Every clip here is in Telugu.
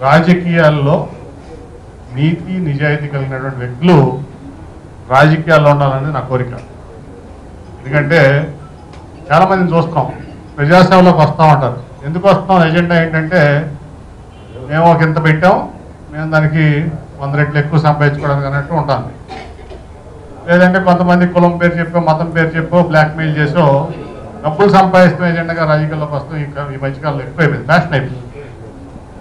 రాజకీయాల్లో నీతి నిజాయితీ కలిగినటువంటి వ్యక్తులు రాజకీయాల్లో ఉండాలని నా కోరిక. ఎందుకంటే చాలామందిని చూస్తాం ప్రజాసేవలోకి వస్తూ ఉంటారు. ఎందుకు వస్తాం? ఎజెండా ఏంటంటే మేము ఒక ఇంత పెట్టాం, మేము దానికి 100 రెట్లు ఎక్కువ సంపాదించుకోవడానికి అన్నట్టు ఉంటుంది. లేదంటే కొంతమంది కులం పేరు చెప్పో మతం పేరు చెప్పో బ్లాక్మెయిల్ చేసో డబ్బులు సంపాదిస్తున్న ఎజెండాగా రాజకీయాల్లోకి వస్తాం. ఇంకా ఈ మధ్యకాలంలో ఎక్కువైపోయింది, ఫ్యాషన్ అయిపోయింది.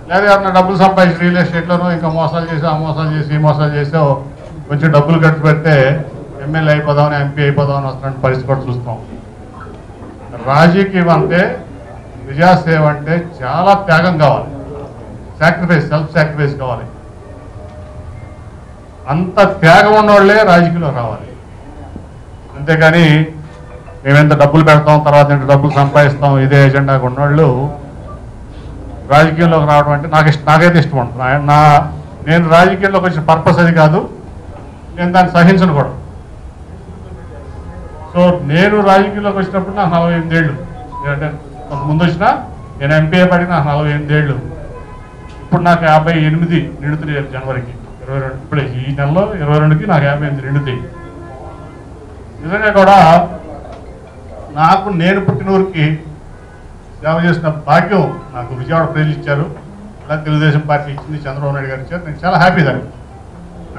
లేదా ఎవరన్నా డబ్బులు సంపాదించి రియల్ ఎస్టేట్లోనూ ఇంకా మోసాలు చేసి ఆ మోసాలు చేసి ఈ మోసాలు చేసో కొంచెం డబ్బులు ఖర్చు పెడితే ఎమ్మెల్యే అయిపోదామని ఎంపీ అయిపోదామని వస్తున్న పరిస్థితి కూడా చూస్తాం. రాజకీయం అంటే ప్రజాసేవ అంటే చాలా త్యాగం కావాలి, సాక్రిఫైస్, సెల్ఫ్ సాక్రిఫైస్ కావాలి. అంత త్యాగం ఉన్నవాళ్లే రాజకీయంలో రావాలి. అంతేకాని మేమెంత డబ్బులు పెడతాం తర్వాత ఎంత డబ్బులు సంపాదిస్తాం ఇదే ఎజెండాగా ఉన్నవాళ్ళు రాజకీయంలోకి రావడం అంటే నాకైతే ఇష్టం ఉంటుంది. నేను రాజకీయంలోకి వచ్చిన పర్పస్ అది కాదు, నేను దాన్ని సహించను కూడా. సో నేను రాజకీయంలోకి వచ్చినప్పుడు నాకు 48 ఏళ్ళు, అంటే కొంత ముందు వచ్చినా నేను ఎంపీ పడి నాకు 48 ఏళ్ళు. ఇప్పుడు నాకు 58 నిండుతున్నాయి జనవరికి 22. ఇప్పుడే ఈ నెలలో 22కి నాకు 58 నిండుతాయి. నిజంగా కూడా నాకు నేను పుట్టిన ఊరికి సేవ చేసిన భాగ్యం నాకు విజయవాడ ప్రజలు ఇచ్చారు, అలా తెలుగుదేశం పార్టీ ఇచ్చింది, చంద్రబాబు నాయుడు గారు ఇచ్చారు. నేను చాలా హ్యాపీ దాన్ని.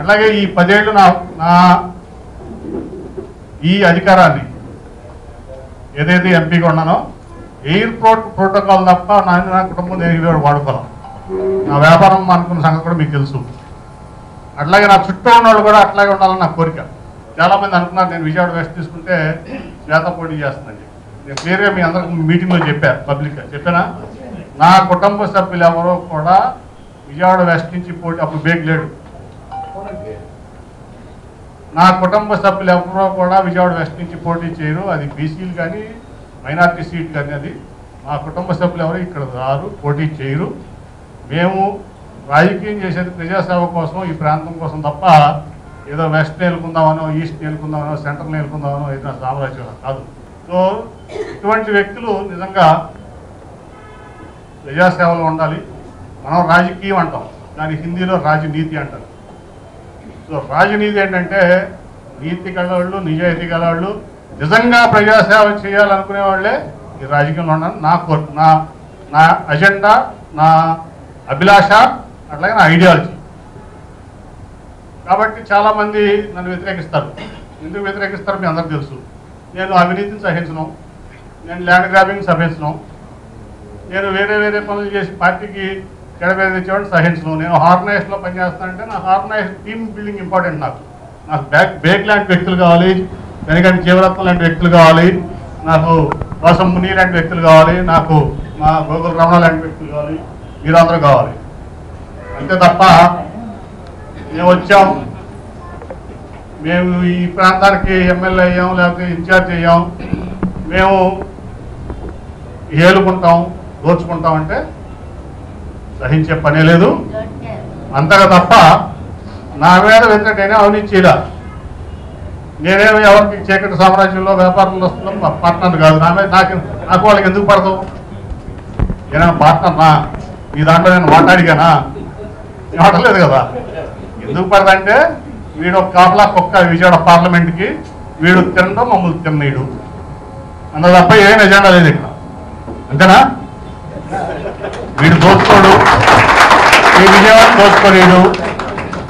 అట్లాగే ఈ 10 ఏళ్ళు నా ఈ అధికారాన్ని ఏదైతే ఎంపీగా ఉన్నానో ఎయిర్పోర్ట్ ప్రోటోకాల్ తప్ప నా కుటుంబం నేను ఇవి వాడుకోను. నా వ్యాపారం అనుకున్న సంగతి కూడా మీకు తెలుసు. అట్లాగే నా చుట్టూ ఉన్న వాళ్ళు కూడా అట్లాగే ఉండాలని నా కోరిక. చాలామంది అనుకున్నారు నేను విజయవాడ వెస్ట్ తీసుకుంటే శ్వేత పోటీ చేస్తుందని. నేను క్లియర్గా మీ అందరికి మీటింగ్లో చెప్పాను, పబ్లిక్గా చెప్పానా. నా కుటుంబ సభ్యులు ఎవరో కూడా విజయవాడ వెస్ట్ నుంచి పోటీ, అప్పుడు బేగ్ లేడు, నా కుటుంబ సభ్యులు ఎవరో కూడా విజయవాడ వెస్ట్ నుంచి పోటీ చేయరు. అది బీసీలు కానీ మైనార్టీ సీట్ కానీ అది. మా కుటుంబ సభ్యులు ఎవరు ఇక్కడ రారు, పోటీ చేయరు. మేము రాజకీయం చేసేది ప్రజాసేవ కోసం, ఈ ప్రాంతం కోసం తప్ప ఏదో వెస్ట్ నేలుకుందామనో ఈస్ట్ నేలుకుందామనో సెంట్రల్ నేలుకుందామనో ఏదైనా సామ్రాజ్యం కాదు. సో ఇటువంటి వ్యక్తులు నిజంగా ప్రజాసేవలో ఉండాలి. మనం రాజకీయం అంటాం, దాని హిందీలో రాజనీతి అంటారు. సో రాజనీతి ఏంటంటే నీతి గలవాళ్ళు, నిజాయితీ గలవాళ్ళు, నిజంగా ప్రజాసేవ చేయాలనుకునే వాళ్ళే ఈ రాజకీయంలో ఉండాలి. నా అజెండా, నా అభిలాష, అట్లాగే నా ఐడియాలజీ. కాబట్టి చాలామంది నన్ను వ్యతిరేకిస్తారు. ఎందుకు వ్యతిరేకిస్తారు మీ అందరికీ తెలుసు. నేను అవినీతిని సహించను, నేను ల్యాండ్ గ్రాబింగ్ సహించను, నేను వేరే పనులు చేసి పార్టీకి చెడపేద తెచ్చేవాడిని సహించను. నేను హార్గనైజేషన్లో పనిచేస్తానంటే నా హార్గనైజేషన్ టీమ్ బిల్డింగ్ ఇంపార్టెంట్. నాకు బేగ్ లాంటి వ్యక్తులు కావాలి, వెనకంటి జీవరత్నం లాంటి వ్యక్తులు కావాలి, నాకు వాసం ముని లాంటి వ్యక్తులు కావాలి, నాకు మా గోగుల రమణ లాంటి వ్యక్తులు కావాలి, మీరందరూ కావాలి. అంతే తప్ప మేము వచ్చాం, మేము ఈ ప్రాంతానికి ఎమ్మెల్యే అయ్యాం లేకపోతే ఇన్ఛార్జ్ అయ్యాం, మేము ఏలుకుంటాం దోచుకుంటాం అంటే సహించే పనే లేదు. అంతగా తప్ప నా మీద వ్యతిరేకైనా అవినీతి చేయలే. నేనేమి ఎవరికి చీకటి సామ్రాజ్యంలో వ్యాపారంలో వస్తున్నాం పార్ట్నర్ కాదు. నాకు వాళ్ళకి ఎందుకు పడతావు? నేనే పార్ట్నర్నా? ఈ దాంట్లో నేను మాట్లాడిగానా? మాట్లాడలేదు కదా. ఎందుకు పడదంటే వీడు ఒక కాపలా కుక్క విజయవాడ పార్లమెంట్కి, వీడు తినడం మమ్మల్ని తిన్నీడు అంత తప్ప ఏం ఎజెండా లేదు ఇక్కడ. అంతేనా? వీడు దోచుకోడు, ఈ విజయవాడ దోచుకోలేడు,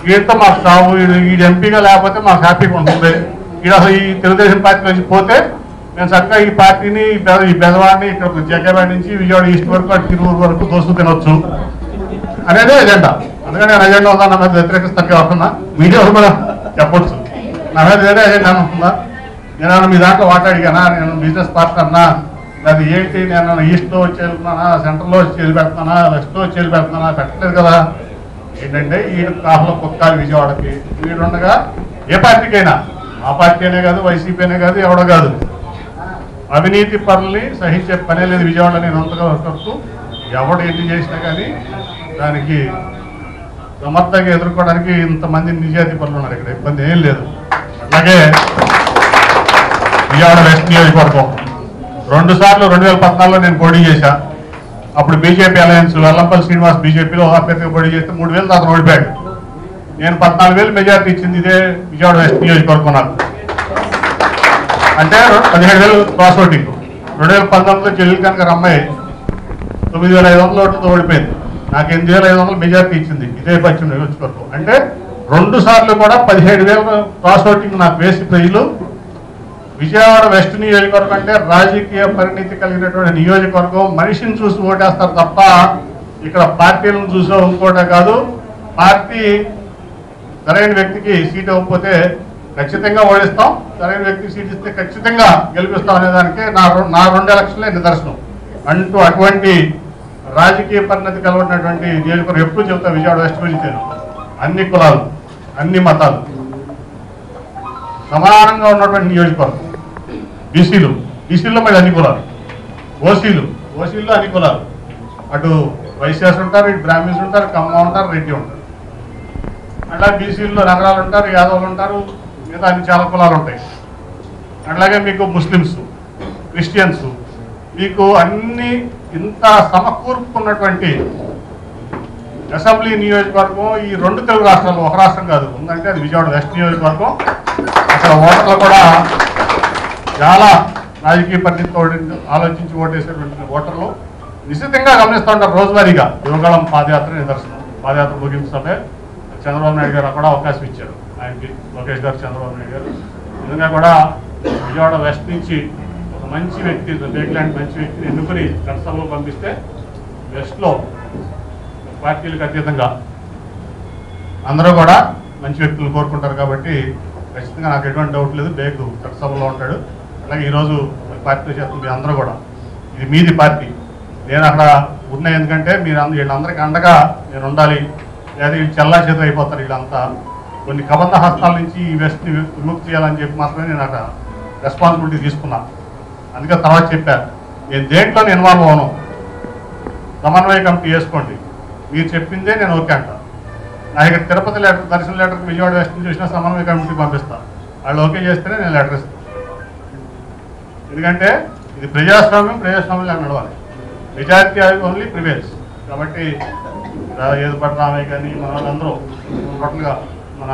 వీడితో మాకు సాగు, వీడు ఎంపీగా లేకపోతే మాకు హ్యాపీగా ఉంటుంది. వీడు అసలు ఈ తెలుగుదేశం పార్టీ నుంచి పోతే మేము చక్కగా ఈ పార్టీని ఈ బెదవాడిని ఇక్కడ జగ్గేవాడి నుంచి విజయవాడ ఈస్ట్ వరకు అటు తిరువురు వరకు దోసుకు తినొచ్చు అనేదే ఎజెండా. అందుకని నేను ఎజెండా ఉందా నా మీద వ్యతిరేకిస్తాను కాకుండా మీడియా కూడా చెప్పొచ్చు. నా మీద వేరే ఎజెండా ఉంటుందా? నేను మీ దాంట్లో మాట్లాడిగానా? నేను బిజినెస్ పార్ట్నర్నా? అది ఏంటి? నేను ఈస్ట్లో వచ్చి వెళ్తున్నానా, సెంట్రల్లో వచ్చి వెళ్ళిపెడుతున్నానా, వెస్ట్లో వచ్చి వెళ్ళిపెడుతున్నానా? పెట్టలేదు కదా. ఏంటంటే ఈ కాఫలో కుక్కాలి విజయవాడకి. వీడుండగా ఏ పార్టీకైనా, ఆ పార్టీ అనే కాదు, వైసీపీ అనే కాదు, ఎవడో కాదు, అవినీతి పనుల్ని సహించే పనే లేదు విజయవాడలో. నేను అంతగా వస్తూ ఎవడు ఎన్ని చేసినా కానీ దానికి సమర్థంగా ఎదుర్కోవడానికి ఇంతమంది నిజాయితీ పనులు ఉన్నారు ఇక్కడ, ఇబ్బంది ఏం లేదు. అట్లాగే విజయవాడ వెస్ట్ నియోజకవర్గం 2 సార్లు 2014లో నేను పోటీ చేశా. అప్పుడు బీజేపీ అలయన్స్ వెల్లంపల్లి శ్రీనివాస్ బీజేపీలో అభ్యర్థిగా పోటీ చేస్తే 3,000 అతను ఓడిపోయాడు. నేను 14,000 మెజార్టీ ఇచ్చింది ఇదే విజయవాడ వెస్ట్ నియోజకవర్గం నాకు. అంటే 17,000 క్రాస్ ఓటింగ్. 2019లో చెల్లెలు కనుక అమ్మాయి 9,500 ఓట్లతో ఓడిపోయింది. నాకు 8,500 మెజార్టీ ఇచ్చింది ఇదే పశ్చిమ నియోజకవర్గం. అంటే 2 సార్లు కూడా 17,000 క్రాస్ ఓటింగ్ నాకు వేసి ప్రజలు విజయవాడ వెస్ట్ నియోజకవర్గం అంటే రాజకీయ పరిణితి కలిగినటువంటి నియోజకవర్గం. మనిషిని చూసి ఓటేస్తారు తప్ప ఇక్కడ పార్టీలను చూసో ఇంకోటే కాదు. పార్టీ సరైన వ్యక్తికి సీట్ ఇవ్వకపోతే ఖచ్చితంగా ఓడిస్తాం, సరైన వ్యక్తికి సీట్ ఇస్తే ఖచ్చితంగా గెలిపిస్తాం అనేదానికి నా 2 ఎలక్షన్లే నిదర్శనం. అటువంటి రాజకీయ పరిణతి కలవనటువంటి నియోజకవర్గం ఎప్పుడు చెబుతా విజయవాడ వెస్ట్ గురించి. అన్ని కులాలు, అన్ని మతాలు సమానంగా ఉన్నటువంటి నియోజకవర్గం. బీసీలో మరి అన్ని కులాలు, ఓసీలో అన్ని కులాలు. అటు వైశ్యాస్ ఉంటారు, ఇటు బ్రాహ్మిన్స్ ఉంటారు, కమ్మ ఉంటారు, రెడ్డి ఉంటారు. అట్లా బీసీల్లో నగరాలు ఉంటారు, యాదవులు ఉంటారు, మిగతా అన్ని చాలా కులాలు ఉంటాయి. అట్లాగే మీకు ముస్లిమ్స్, క్రిస్టియన్స్, మీకు అన్ని ఇంత సమకూర్పుకున్నటువంటి అసెంబ్లీ నియోజకవర్గం ఈ 2 తెలుగు రాష్ట్రాల్లో, ఒక రాష్ట్రం కాదు ఉందంటే అది విజయవాడ వెస్ట్ నియోజకవర్గం. అక్కడ ఓటర్లు కూడా చాలా రాజకీయ పరిస్థితితో ఆలోచించి ఓటేసేటువంటి ఓటర్లు నిశ్చితంగా గమనిస్తూ ఉంటారు రోజువారీగా. యువగళం పాదయాత్ర నిదర్శనం. పాదయాత్ర ముగింపు సభ చంద్రబాబు నాయుడు గారు కూడా అవకాశం ఇచ్చారు ఆయనకి, లోకేష్ గారు, చంద్రబాబు నాయుడు గారు. నిజంగా కూడా విజయవాడ వెస్ట్ నుంచి ఒక మంచి వ్యక్తి, లాంటి మంచి వ్యక్తిని ఎన్నుకొని చట్టసభలో పంపిస్తే వెస్ట్లో పార్టీలకు అతీతంగా అందరూ కూడా మంచి వ్యక్తులు కోరుకుంటారు. కాబట్టి ఖచ్చితంగా నాకు ఎటువంటి డౌట్ లేదు, బేగ్ చట్టసభలో ఉంటాడు. అలాగే ఈరోజు పార్టీలో చేస్తుంది అందరూ కూడా, ఇది మీది పార్టీ. నేను అక్కడ ఉన్న ఎందుకంటే మీరు వీళ్ళందరికీ అండగా నేను ఉండాలి, లేదా వీళ్ళు చెల్లా చేతులు అయిపోతారు వీళ్ళంతా. కొన్ని కబంధ హస్తాల నుంచి ఈ వెస్ట్ని విముక్తి చేయాలని చెప్పి మాత్రమే నేను అక్కడ రెస్పాన్సిబిలిటీ తీసుకున్నాను. అందుకే తర్వాత చెప్పాను, నేను దేంట్లో ఇన్వాల్వ్ అవను, సమన్వయ కమిటీ వేసుకోండి, మీరు చెప్పిందే నేను ఓకే అంట. నా ఇక్కడ తిరుపతి లెటర్, దర్శన లెటర్కి విజయవాడ వెస్ట్ నుంచి చూసినా సమన్వయ కమిటీ పంపిస్తాను. వాళ్ళు ఓకే చేస్తేనే నేను లెటర్ ఇస్తాను. ఎందుకంటే ఇది ప్రజాస్వామ్యంలో నడవాలి. Majority only prevails. కాబట్టి ఏదుపట్టి రామయ్య కానీ మన వాళ్ళందరూ టోటల్గా మన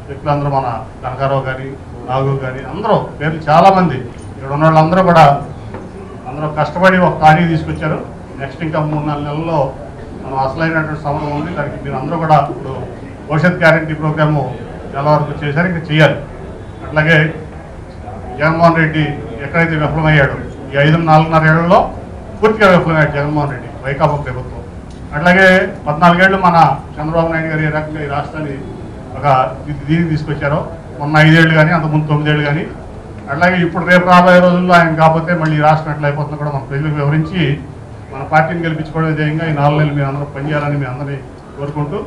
వ్యక్తులందరూ, మన కనకారావు కానీ, నాగు కానీ అందరూ పేర్లు చాలామంది ఇక్కడ ఉన్న వాళ్ళందరూ కూడా అందరూ కష్టపడి ఒక ఖాళీ తీసుకొచ్చారు. నెక్స్ట్ ఇంకా 3-4 నెలల్లో మనం అసలైనటువంటి సమరం ఉంది. దానికి మీరు అందరూ కూడా ఇప్పుడు భవిష్యత్ గ్యారంటీ ప్రోగ్రాము చాలా వరకు చేశారు, ఇంకా చేయాలి. అట్లాగే జగన్మోహన్ రెడ్డి ఎక్కడైతే విఫలమయ్యాడో ఈ 4.5 ఏళ్లలో పూర్తిగా విఫలమయ్యాడు జగన్మోహన్ రెడ్డి, వైకాపా ప్రభుత్వం. అట్లాగే 14 ఏళ్ళు మన చంద్రబాబు నాయుడు గారు ఏ రకంగా ఈ రాష్ట్రాన్ని ఒక దీనికి తీసుకొచ్చారో, మొన్న 5 ఏళ్ళు కానీ అంతకుముందు 9 ఏళ్ళు కానీ, అట్లాగే ఇప్పుడు రేపు రాబోయే రోజుల్లో ఆయన కాకపోతే మళ్ళీ ఈ రాష్ట్రం ఎట్లా అయిపోతుందో కూడా మన ప్రజలకు వివరించి మన పార్టీని గెలిపించుకోవడం ధ్యేయంగా ఈ 4 నెలలు మీరు అందరూ పనిచేయాలని మీ అందరినీ కోరుకుంటూ